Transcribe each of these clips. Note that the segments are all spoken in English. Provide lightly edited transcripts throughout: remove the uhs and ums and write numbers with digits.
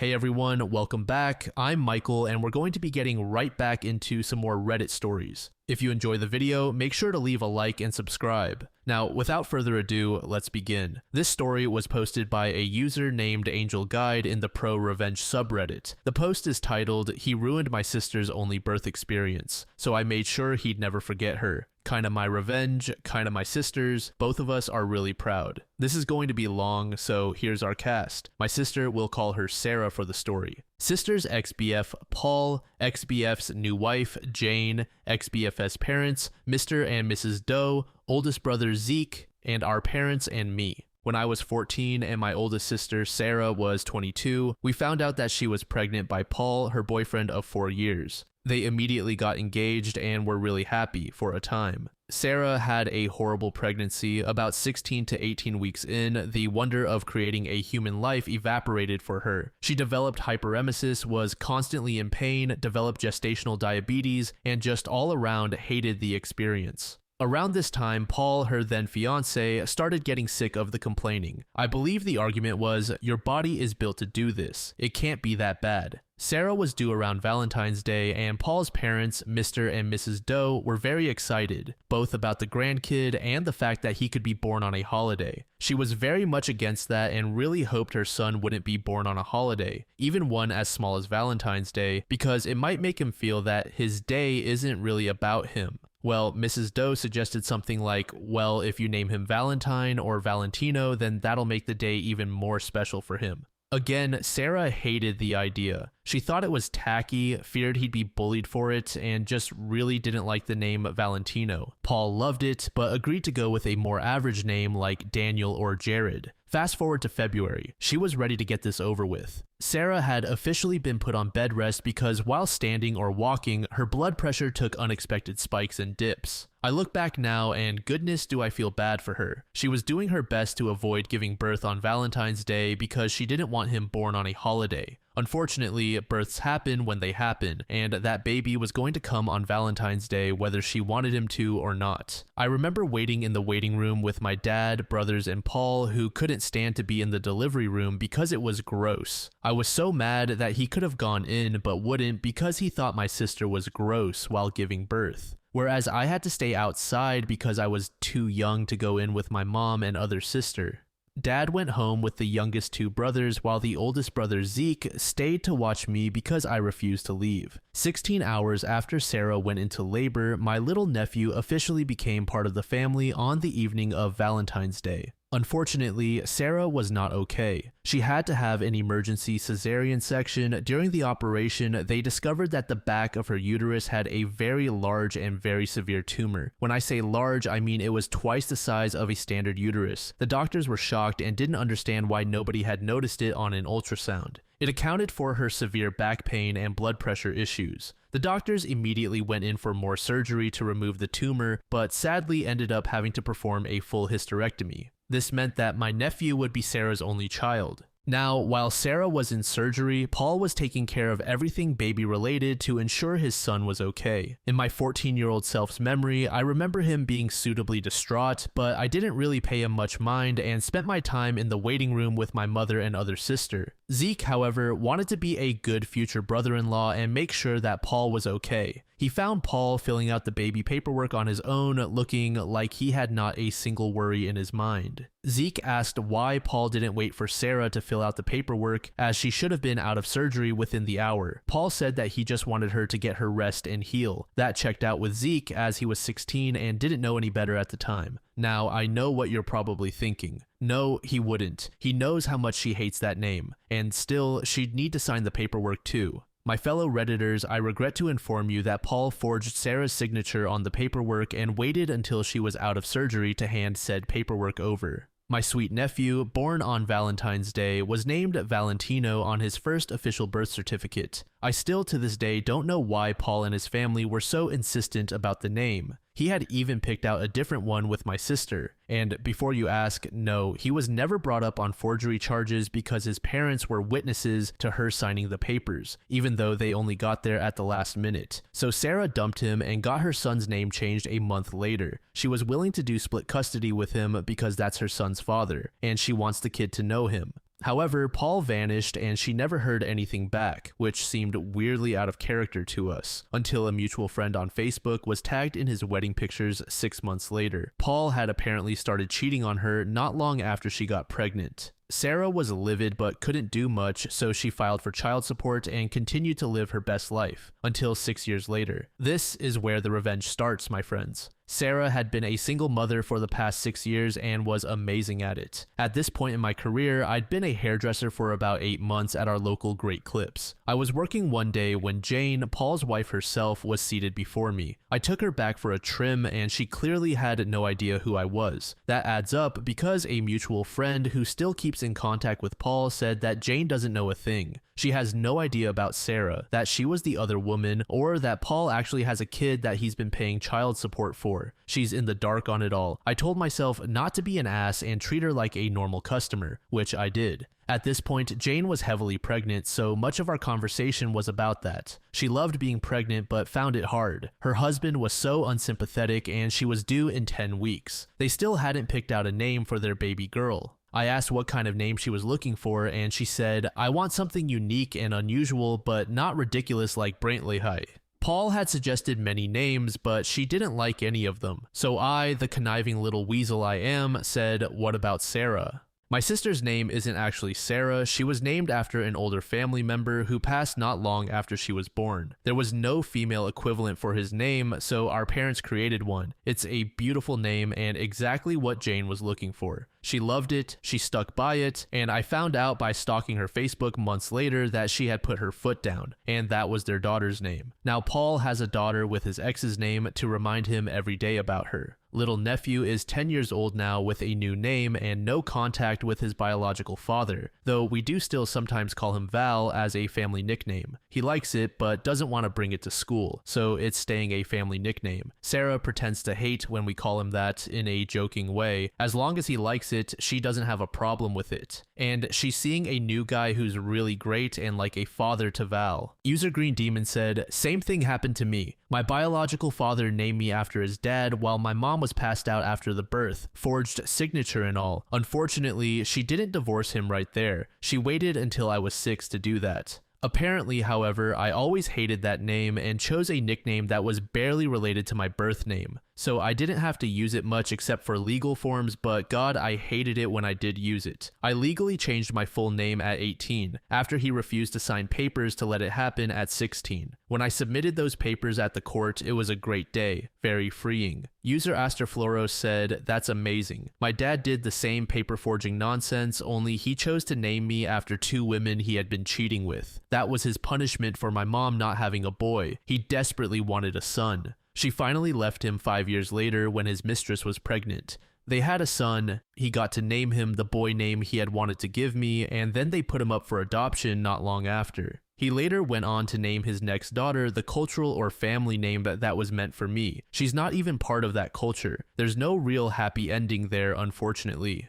Hey everyone, welcome back. I'm Michael and we're going to be getting right back into some more Reddit stories. If you enjoy the video, make sure to leave a like and subscribe. Now, without further ado, let's begin. This story was posted by a user named Angel Guide in the Pro Revenge subreddit. The post is titled, "He ruined my sister's only birth experience, so I made sure he'd never forget her. Kinda my revenge, kinda my sister's, both of us are really proud." This is going to be long, so here's our cast. My sister, will call her Sarah for the story. Sister's ex-BF, Paul, ex-BF's new wife, Jane, ex-BF's parents, Mr. and Mrs. Doe, oldest brother Zeke, and our parents and me. When I was 14 and my oldest sister, Sarah, was 22, we found out that she was pregnant by Paul, her boyfriend of 4 years. They immediately got engaged and were really happy for a time. Sarah had a horrible pregnancy. About 16 to 18 weeks in, the wonder of creating a human life evaporated for her. She developed hyperemesis, was constantly in pain, developed gestational diabetes, and just all around hated the experience. Around this time, Paul, her then fiancé, started getting sick of the complaining. I believe the argument was, your body is built to do this. It can't be that bad. Sarah was due around Valentine's Day, and Paul's parents, Mr. and Mrs. Doe, were very excited, both about the grandkid and the fact that he could be born on a holiday. She was very much against that and really hoped her son wouldn't be born on a holiday, even one as small as Valentine's Day, because it might make him feel that his day isn't really about him. Well, Mrs. Doe suggested something like, well, if you name him Valentine or Valentino, then that'll make the day even more special for him. Again, Sarah hated the idea. She thought it was tacky, feared he'd be bullied for it, and just really didn't like the name Valentino. Paul loved it, but agreed to go with a more average name like Daniel or Jared. Fast forward to February. She was ready to get this over with. Sarah had officially been put on bed rest because while standing or walking, her blood pressure took unexpected spikes and dips. I look back now and goodness do I feel bad for her. She was doing her best to avoid giving birth on Valentine's Day because she didn't want him born on a holiday. Unfortunately, births happen when they happen, and that baby was going to come on Valentine's Day whether she wanted him to or not. I remember waiting in the waiting room with my dad, brothers, and Paul, who couldn't stand to be in the delivery room because it was gross. I was so mad that he could have gone in but wouldn't because he thought my sister was gross while giving birth. Whereas I had to stay outside because I was too young to go in with my mom and other sister. Dad went home with the youngest 2 brothers while the oldest brother Zeke stayed to watch me because I refused to leave. 16 hours after Sarah went into labor, my little nephew officially became part of the family on the evening of Valentine's Day. Unfortunately, Sarah was not okay. She had to have an emergency cesarean section. During the operation, they discovered that the back of her uterus had a very large and very severe tumor. When I say large, I mean it was twice the size of a standard uterus. The doctors were shocked and didn't understand why nobody had noticed it on an ultrasound. It accounted for her severe back pain and blood pressure issues. The doctors immediately went in for more surgery to remove the tumor, but sadly ended up having to perform a full hysterectomy. This meant that my nephew would be Sarah's only child. Now, while Sarah was in surgery, Paul was taking care of everything baby related to ensure his son was okay. In my 14-year-old self's memory, I remember him being suitably distraught, but I didn't really pay him much mind and spent my time in the waiting room with my mother and other sister. Zeke, however, wanted to be a good future brother-in-law and make sure that Paul was okay. He found Paul filling out the baby paperwork on his own, looking like he had not a single worry in his mind. Zeke asked why Paul didn't wait for Sarah to fill out the paperwork, as she should have been out of surgery within the hour. Paul said that he just wanted her to get her rest and heal. That checked out with Zeke, as he was 16 and didn't know any better at the time. Now, I know what you're probably thinking. No, he wouldn't. He knows how much she hates that name. And still, she'd need to sign the paperwork too. My fellow Redditors, I regret to inform you that Paul forged Sarah's signature on the paperwork and waited until she was out of surgery to hand said paperwork over. My sweet nephew, born on Valentine's Day, was named Valentino on his first official birth certificate. I still to this day don't know why Paul and his family were so insistent about the name. He had even picked out a different one with my sister. And before you ask, no, he was never brought up on forgery charges because his parents were witnesses to her signing the papers, even though they only got there at the last minute. So Sarah dumped him and got her son's name changed a month later. She was willing to do split custody with him because that's her son's father, and she wants the kid to know him. However, Paul vanished and she never heard anything back, which seemed weirdly out of character to us, until a mutual friend on Facebook was tagged in his wedding pictures 6 months later. Paul had apparently started cheating on her not long after she got pregnant. Sarah was livid but couldn't do much, so she filed for child support and continued to live her best life, until 6 years later. This is where the revenge starts, my friends. Sarah had been a single mother for the past 6 years and was amazing at it. At this point in my career, I'd been a hairdresser for about 8 months at our local Great Clips. I was working one day when Jane, Paul's wife herself, was seated before me. I took her back for a trim and she clearly had no idea who I was. That adds up because a mutual friend who still keeps in contact with Paul said that Jane doesn't know a thing. She has no idea about Sarah, that she was the other woman, or that Paul actually has a kid that he's been paying child support for. She's in the dark on it all. I told myself not to be an ass and treat her like a normal customer, which I did. At this point, Jane was heavily pregnant, so much of our conversation was about that. She loved being pregnant but found it hard. Her husband was so unsympathetic and she was due in 10 weeks. They still hadn't picked out a name for their baby girl. I asked what kind of name she was looking for, and she said, "I want something unique and unusual, but not ridiculous like Brantley High." Paul had suggested many names, but she didn't like any of them. So I, the conniving little weasel I am, said, "What about Sarah?" My sister's name isn't actually Sarah. She was named after an older family member who passed not long after she was born. There was no female equivalent for his name, so our parents created one. It's a beautiful name and exactly what Jane was looking for. She loved it, she stuck by it, and I found out by stalking her Facebook months later that she had put her foot down, and that was their daughter's name. Now Paul has a daughter with his ex's name to remind him every day about her. Little nephew is 10 years old now with a new name and no contact with his biological father, though we do still sometimes call him Val as a family nickname. He likes it but doesn't want to bring it to school, so it's staying a family nickname. Sarah pretends to hate when we call him that in a joking way. As long as he likes it, she doesn't have a problem with it. And she's seeing a new guy who's really great and like a father to Val. User Green Demon said, "Same thing happened to me. My biological father named me after his dad while my mom was passed out after the birth, forged signature and all. Unfortunately, she didn't divorce him right there. She waited until I was 6 to do that. Apparently, however, I always hated that name and chose a nickname that was barely related to my birth name. So I didn't have to use it much except for legal forms, but God, I hated it when I did use it. I legally changed my full name at 18, after he refused to sign papers to let it happen at 16. When I submitted those papers at the court, it was a great day, very freeing." User Asterfloros said, "That's amazing. My dad did the same paper forging nonsense, only he chose to name me after 2 women he had been cheating with. That was his punishment for my mom not having a boy. He desperately wanted a son. She finally left him 5 years later when his mistress was pregnant. They had a son, he got to name him the boy name he had wanted to give me, and then they put him up for adoption not long after. He later went on to name his next daughter the cultural or family name that was meant for me. She's not even part of that culture. There's no real happy ending there, unfortunately."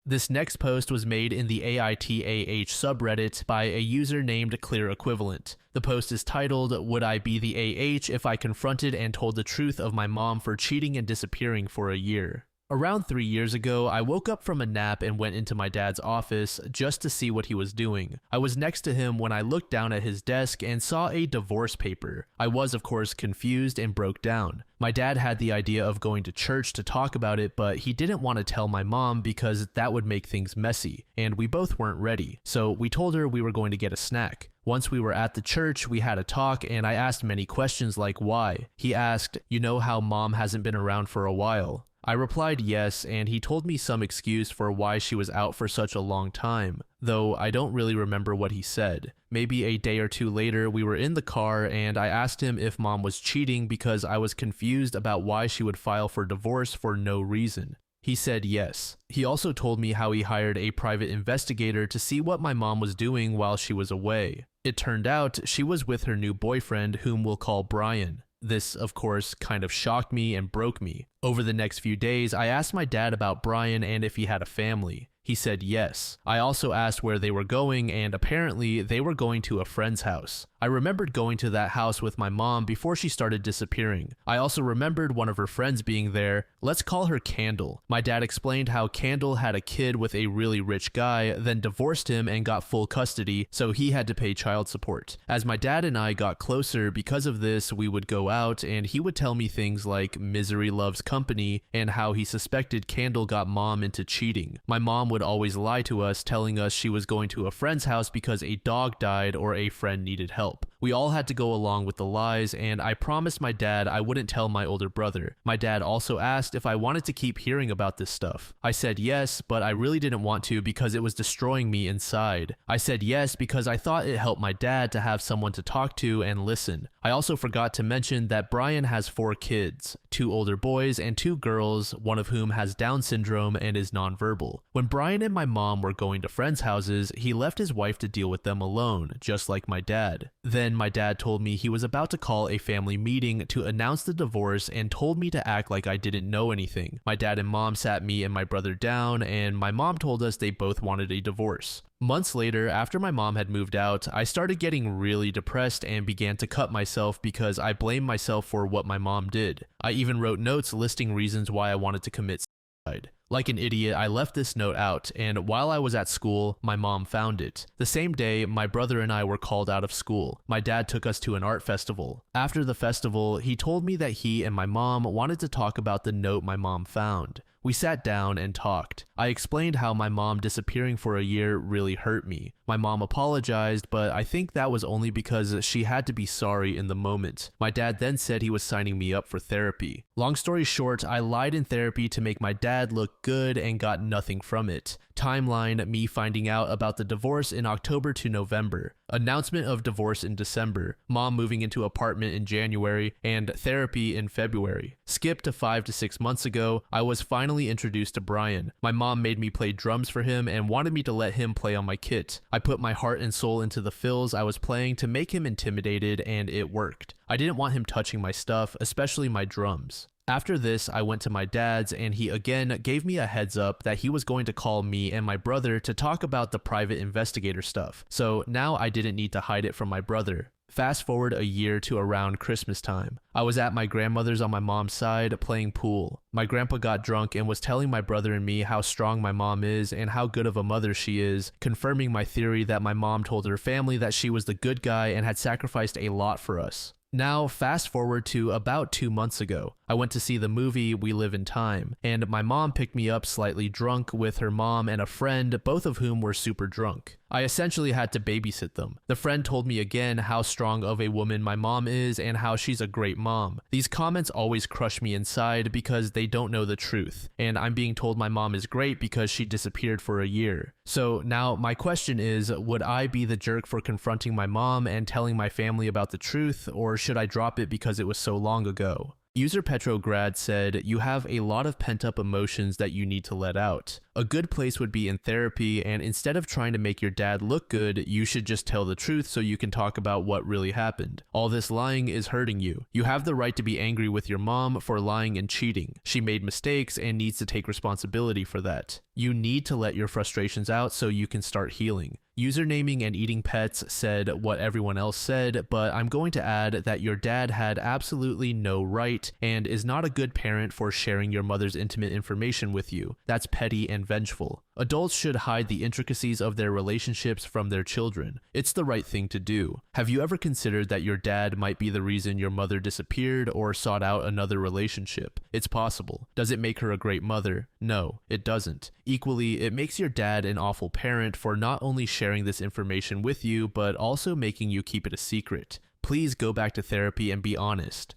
This next post was made in the AITAH subreddit by a user named Clear Equivalent. The post is titled, "Would I be the AH if I confronted and told the truth of my mom for cheating and disappearing for a year?" Around 3 years ago, I woke up from a nap and went into my dad's office just to see what he was doing. I was next to him when I looked down at his desk and saw a divorce paper. I was, of course, confused and broke down. My dad had the idea of going to church to talk about it, but he didn't want to tell my mom because that would make things messy, and we both weren't ready. So we told her we were going to get a snack. Once we were at the church, we had a talk, and I asked many questions like why. He asked, "You know how mom hasn't been around for a while?" I replied yes, and he told me some excuse for why she was out for such a long time, though I don't really remember what he said. Maybe a day or two later, we were in the car, and I asked him if mom was cheating because I was confused about why she would file for divorce for no reason. He said yes. He also told me how he hired a private investigator to see what my mom was doing while she was away. It turned out she was with her new boyfriend, whom we'll call Brian. This, of course, kind of shocked me and broke me. Over the next few days, I asked my dad about Brian and if he had a family. He said yes. I also asked where they were going, and apparently they were going to a friend's house. I remembered going to that house with my mom before she started disappearing. I also remembered one of her friends being there. Let's call her Candle. My dad explained how Candle had a kid with a really rich guy, then divorced him and got full custody, so he had to pay child support. As my dad and I got closer because of this, we would go out and he would tell me things like misery loves company and how he suspected Candle got mom into cheating. My mom would always lie to us, telling us she was going to a friend's house because a dog died or a friend needed help. We all had to go along with the lies, and I promised my dad I wouldn't tell my older brother. My dad also asked if I wanted to keep hearing about this stuff. I said yes, but I really didn't want to because it was destroying me inside. I said yes because I thought it helped my dad to have someone to talk to and listen. I also forgot to mention that Brian has 4 kids, 2 older boys and 2 girls, one of whom has Down syndrome and is nonverbal. When Brian and my mom were going to friends' houses, he left his wife to deal with them alone, just like my dad. Then my dad told me he was about to call a family meeting to announce the divorce and told me to act like I didn't know anything. My dad and mom sat me and my brother down, and my mom told us they both wanted a divorce. Months later, after my mom had moved out, I started getting really depressed and began to cut myself because I blamed myself for what my mom did. I even wrote notes listing reasons why I wanted to commit suicide. Like an idiot, I left this note out, and while I was at school, my mom found it. The same day, my brother and I were called out of school. My dad took us to an art festival. After the festival, he told me that he and my mom wanted to talk about the note my mom found. We sat down and talked. I explained how my mom disappearing for a year really hurt me. My mom apologized, but I think that was only because she had to be sorry in the moment. My dad then said he was signing me up for therapy. Long story short, I lied in therapy to make my dad look good and got nothing from it. Timeline: me finding out about the divorce in October to November. Announcement of divorce in December. Mom moving into apartment in January, and therapy in February. Skip to 5 to 6 months ago, I was finally introduced to Brian. My mom made me play drums for him and wanted me to let him play on my kit. I put my heart and soul into the fills I was playing to make him intimidated, and it worked. I didn't want him touching my stuff, especially my drums. After this, I went to my dad's, and he again gave me a heads up that he was going to call me and my brother to talk about the private investigator stuff. So now I didn't need to hide it from my brother. Fast forward a year to around Christmas time. I was at my grandmother's on my mom's side playing pool. My grandpa got drunk and was telling my brother and me how strong my mom is and how good of a mother she is, confirming my theory that my mom told her family that she was the good guy and had sacrificed a lot for us. Now, fast forward to about 2 months ago. I went to see the movie We Live in Time, and my mom picked me up slightly drunk with her mom and a friend, both of whom were super drunk. I essentially had to babysit them. The friend told me again how strong of a woman my mom is and how she's a great mom. These comments always crush me inside because they don't know the truth, and I'm being told my mom is great because she disappeared for a year. So now my question is, would I be the jerk for confronting my mom and telling my family about the truth, or should I drop it because it was so long ago? User Petrograd said, "You have a lot of pent-up emotions that you need to let out. A good place would be in therapy, and instead of trying to make your dad look good, you should just tell the truth so you can talk about what really happened. All this lying is hurting you. You have the right to be angry with your mom for lying and cheating. She made mistakes and needs to take responsibility for that. You need to let your frustrations out so you can start healing." Usernaming and Eating Pets said what everyone else said, but I'm going to add that your dad had absolutely no right and is not a good parent for sharing your mother's intimate information with you. That's petty and vengeful. Adults should hide the intricacies of their relationships from their children. It's the right thing to do. Have you ever considered that your dad might be the reason your mother disappeared or sought out another relationship? It's possible. Does it make her a great mother? No, it doesn't. Equally, it makes your dad an awful parent for not only sharing this information with you, but also making you keep it a secret. Please go back to therapy and be honest.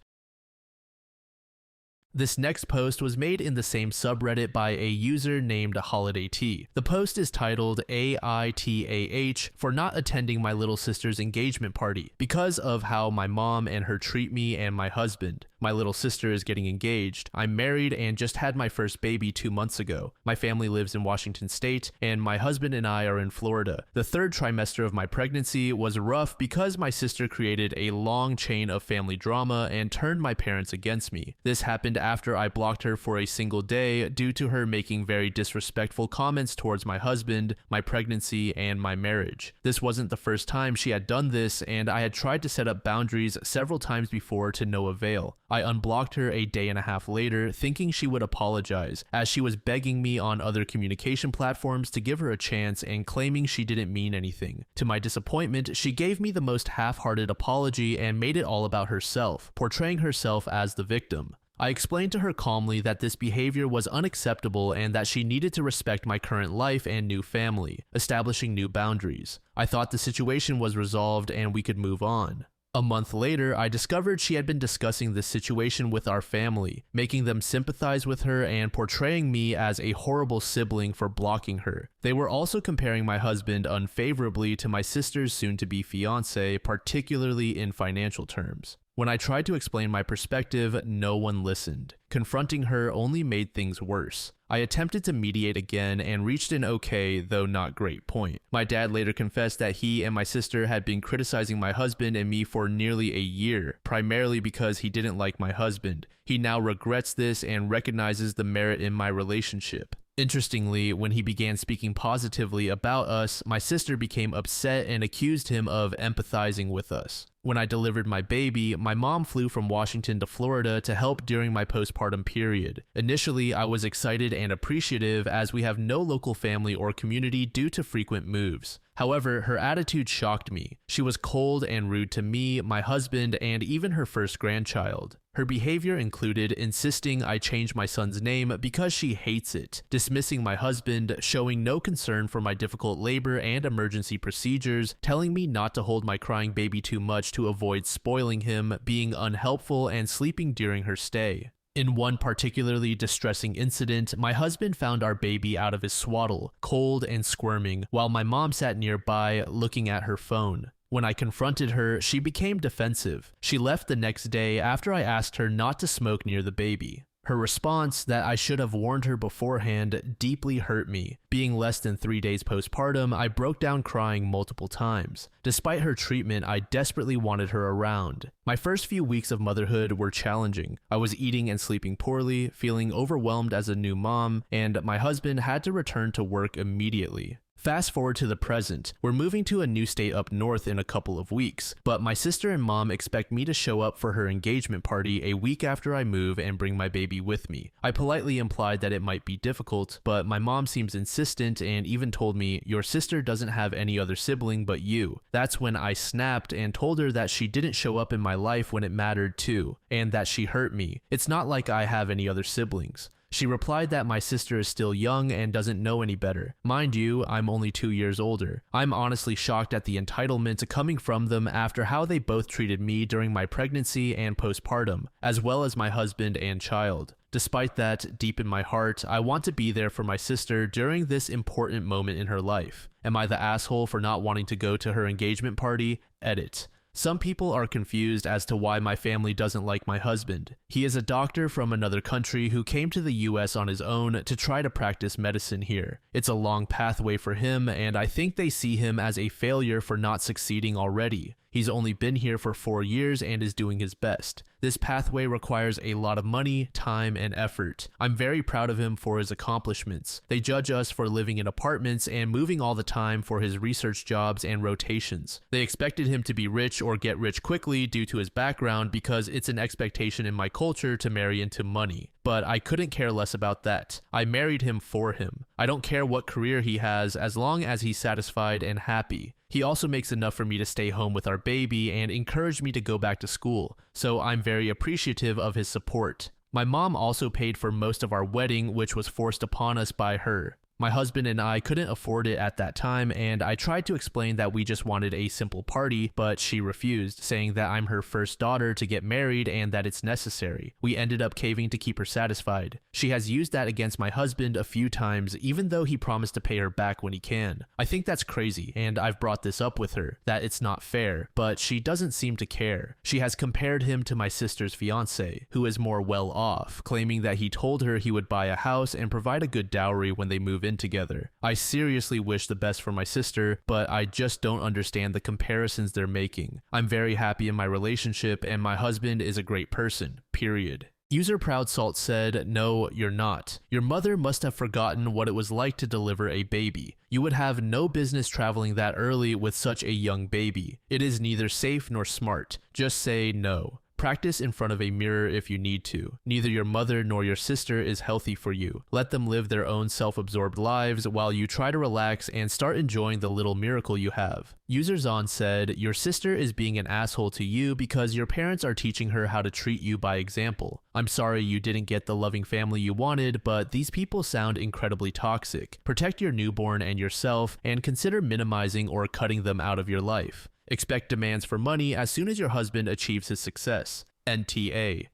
This next post was made in the same subreddit by a user named Holiday T. The post is titled AITAH for not attending my little sister's engagement party because of how my mom and her treat me and my husband. My little sister is getting engaged. I'm married and just had my first baby 2 months ago. My family lives in Washington State, and my husband and I are in Florida. The third trimester of my pregnancy was rough because my sister created a long chain of family drama and turned my parents against me. This happened after I blocked her for a single day due to her making very disrespectful comments towards my husband, my pregnancy, and my marriage. This wasn't the first time she had done this, and I had tried to set up boundaries several times before to no avail. I unblocked her a day and a half later, thinking she would apologize, as she was begging me on other communication platforms to give her a chance and claiming she didn't mean anything. To my disappointment, she gave me the most half-hearted apology and made it all about herself, portraying herself as the victim. I explained to her calmly that this behavior was unacceptable and that she needed to respect my current life and new family, establishing new boundaries. I thought the situation was resolved and we could move on. A month later, I discovered she had been discussing this situation with our family, making them sympathize with her and portraying me as a horrible sibling for blocking her. They were also comparing my husband unfavorably to my sister's soon-to-be fiancé, particularly in financial terms. When I tried to explain my perspective, no one listened. Confronting her only made things worse. I attempted to mediate again and reached an okay, though not great point. My dad later confessed that he and my sister had been criticizing my husband and me for nearly a year, primarily because he didn't like my husband. He now regrets this and recognizes the merit in my relationship. Interestingly, when he began speaking positively about us, my sister became upset and accused him of empathizing with us. When I delivered my baby, my mom flew from Washington to Florida to help during my postpartum period. Initially, I was excited and appreciative as we have no local family or community due to frequent moves. However, her attitude shocked me. She was cold and rude to me, my husband, and even her first grandchild. Her behavior included insisting I change my son's name because she hates it, dismissing my husband, showing no concern for my difficult labor and emergency procedures, telling me not to hold my crying baby too much to avoid spoiling him, being unhelpful, and sleeping during her stay. In one particularly distressing incident, my husband found our baby out of his swaddle, cold and squirming, while my mom sat nearby looking at her phone. When I confronted her, she became defensive. She left the next day after I asked her not to smoke near the baby. Her response that I should have warned her beforehand deeply hurt me. Being less than 3 days postpartum, I broke down crying multiple times. Despite her treatment, I desperately wanted her around. My first few weeks of motherhood were challenging. I was eating and sleeping poorly, feeling overwhelmed as a new mom, and my husband had to return to work immediately. Fast forward to the present, we're moving to a new state up north in a couple of weeks, but my sister and mom expect me to show up for her engagement party a week after I move and bring my baby with me. I politely implied that it might be difficult, but my mom seems insistent and even told me, "Your sister doesn't have any other sibling but you." That's when I snapped and told her that she didn't show up in my life when it mattered too, and that she hurt me. It's not like I have any other siblings. She replied that my sister is still young and doesn't know any better. Mind you, I'm only 2 years older. I'm honestly shocked at the entitlement coming from them after how they both treated me during my pregnancy and postpartum, as well as my husband and child. Despite that, deep in my heart, I want to be there for my sister during this important moment in her life. Am I the asshole for not wanting to go to her engagement party? Edit. Some people are confused as to why my family doesn't like my husband. He is a doctor from another country who came to the US on his own to try to practice medicine here. It's a long pathway for him, and I think they see him as a failure for not succeeding already. He's only been here for 4 years and is doing his best. This pathway requires a lot of money, time, and effort. I'm very proud of him for his accomplishments. They judge us for living in apartments and moving all the time for his research jobs and rotations. They expected him to be rich or get rich quickly due to his background because it's an expectation in my culture to marry into money. But I couldn't care less about that. I married him for him. I don't care what career he has as long as he's satisfied and happy. He also makes enough for me to stay home with our baby and encouraged me to go back to school, so I'm very appreciative of his support. My mom also paid for most of our wedding, which was forced upon us by her. My husband and I couldn't afford it at that time, and I tried to explain that we just wanted a simple party, but she refused, saying that I'm her first daughter to get married and that it's necessary. We ended up caving to keep her satisfied. She has used that against my husband a few times, even though he promised to pay her back when he can. I think that's crazy, and I've brought this up with her, that it's not fair, but she doesn't seem to care. She has compared him to my sister's fiance, who is more well off, claiming that he told her he would buy a house and provide a good dowry when they move in together. I seriously wish the best for my sister, but I just don't understand the comparisons they're making. I'm very happy in my relationship and my husband is a great person, period. User Proud Salt said, "No, you're not. Your mother must have forgotten what it was like to deliver a baby. You would have no business traveling that early with such a young baby. It is neither safe nor smart. Just say no. Practice in front of a mirror if you need to. Neither your mother nor your sister is healthy for you. Let them live their own self-absorbed lives while you try to relax and start enjoying the little miracle you have." User Zon said, "Your sister is being an asshole to you because your parents are teaching her how to treat you by example. I'm sorry you didn't get the loving family you wanted, but these people sound incredibly toxic. Protect your newborn and yourself, and consider minimizing or cutting them out of your life. Expect demands for money as soon as your husband achieves his success. NTA."